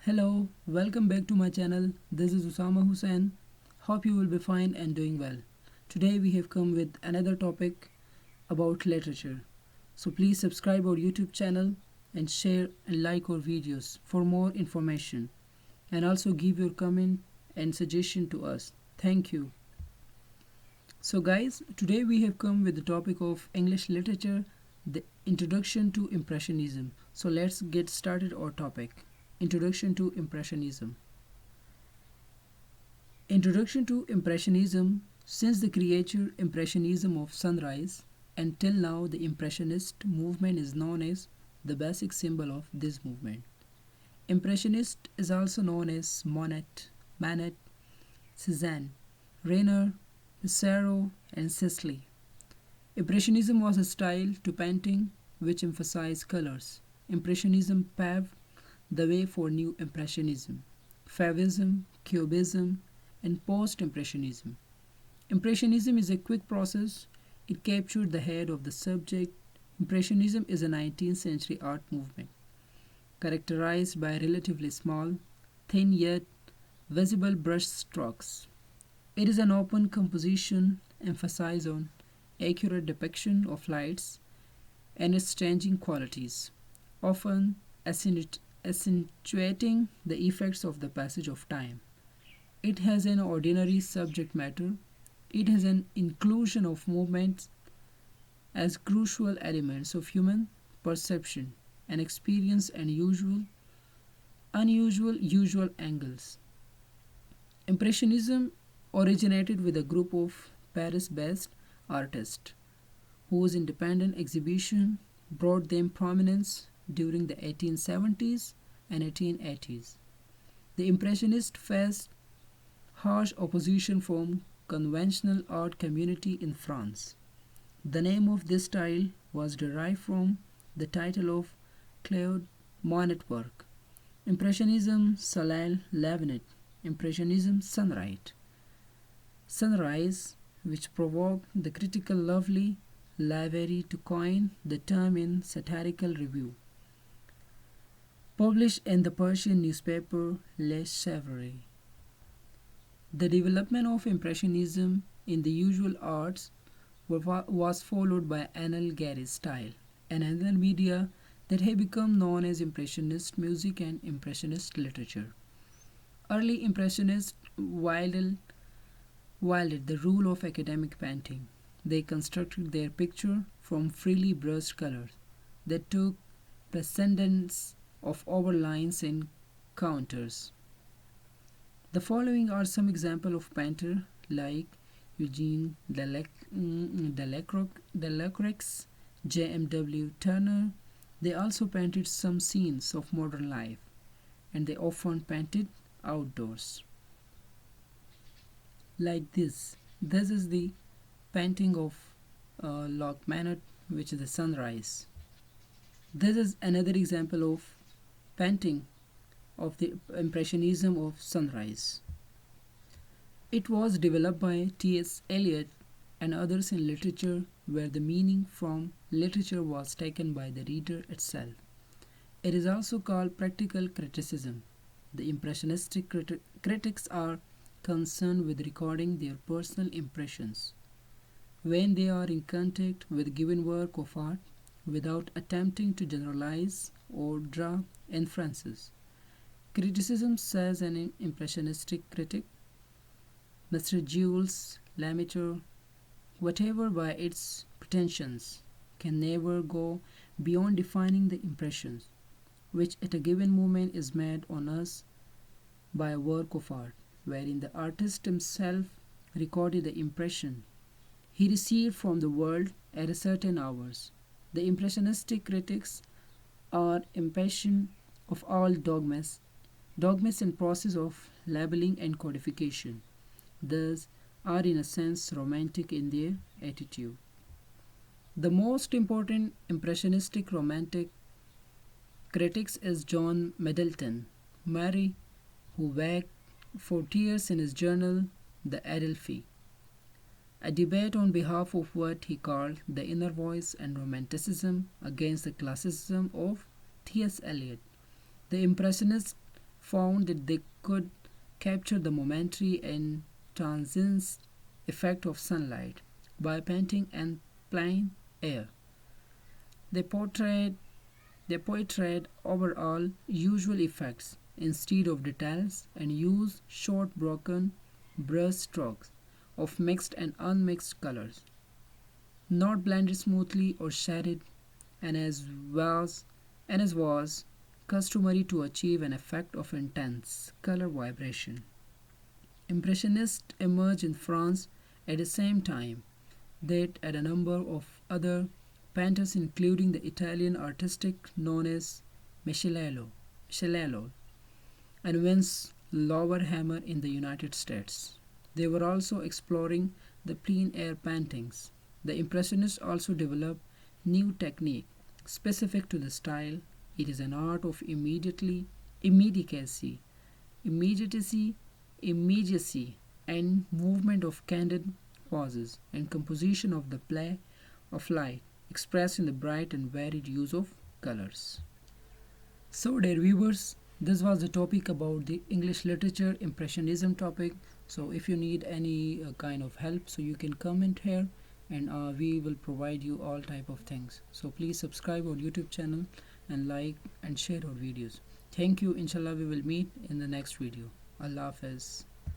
Hello, welcome back to my channel. This is Usama Hussain. Hope you will be fine and doing well. Today we have come with another topic about literature. So please subscribe our YouTube channel and share and like our videos for more information, and also give your comment and suggestion to us. Thank you. So guys, today we have come with the topic of English literature, the introduction to Impressionism. So let's get started our topic. Introduction to Impressionism. Introduction to Impressionism. Since the creature Impressionism of sunrise, until now the Impressionist movement is known as the basic symbol of this movement. Impressionist is also known as Monet, Manet, Cézanne, Renoir, Pissarro, and Sisley. Impressionism was a style to painting which emphasized colors. Impressionism paved the way for New Impressionism, Fauvism, Cubism, and Post-Impressionism. Impressionism is a quick process. It captured the head of the subject. Impressionism is a 19th century art movement characterized by relatively small, thin yet visible brush strokes. It is an open composition emphasized on accurate depiction of lights and its changing qualities, often accentuating the effects of the passage of time. It has an ordinary subject matter. It has an inclusion of movements as crucial elements of human perception and experience and unusual angles. Impressionism originated with a group of Paris based artists whose independent exhibition brought them prominence during the 1870s and 1880s. The Impressionists faced harsh opposition from conventional art community in France. The name of this style was derived from the title of Claude Monet work, Impressionism Soleil Levant, Impressionism Sunrise. Sunrise, which provoked the critical Lovely Lavery to coin the term in satirical review, published in the Persian newspaper Le Chevrier. The development of Impressionism in the usual arts was followed by Anel Gary's style, and another media that have become known as Impressionist music and Impressionist literature. Early Impressionists wielded the rule of academic painting. They constructed their picture from freely brushed colors that took precedence of overlines and counters. The following are some examples of painters like Eugene Delacroix, J.M.W. Turner. They also painted some scenes of modern life, and they often painted outdoors. Like this. This is the painting of Lac Manot, which is the sunrise. This is another example of painting of the Impressionism of sunrise. It was developed by T.S. Eliot and others in literature, where the meaning from literature was taken by the reader itself. It is also called practical criticism. The Impressionistic critics are concerned with recording their personal impressions when they are in contact with a given work of art without attempting to generalize or draw inferences. Criticism, says an Impressionistic critic, Mr. Jules Lemaître, whatever by its pretensions, can never go beyond defining the impressions which at a given moment is made on us by a work of art, wherein the artist himself recorded the impression he received from the world at a certain hours. The Impressionistic critics are impatient of all dogmas and process of labeling and codification, thus are in a sense romantic in their attitude. The most important Impressionistic romantic critics is John Middleton Murray, who begged for tears in his journal The Adelphi, a debate on behalf of what he called the inner voice and romanticism against the classicism of T.S. Eliot. The Impressionists found that they could capture the momentary and transient effect of sunlight by painting in plain air. They portrayed they portrayed overall usual effects instead of details and used short broken brush strokes of mixed and unmixed colors, not blended smoothly or shaded, and as was customary to achieve an effect of intense color vibration. Impressionists emerged in France at the same time that at a number of other painters, including the Italian artistic known as Michelangelo and Vince Lowerhammer in the United States. They were also exploring the plein air paintings. The Impressionists also developed new technique specific to the style. It is an art of immediacy, immediacy, immediacy, and movement of candid pauses and composition of the play of light expressed in the bright and varied use of colors. So, dear viewers, this was the topic about the English literature impressionism topic. So, if you need any kind of help, so you can comment here, and we will provide you all type of things. So, please subscribe our YouTube channel and like and share our videos. Thank you. Inshallah, we will meet in the next video. Allah Hafiz.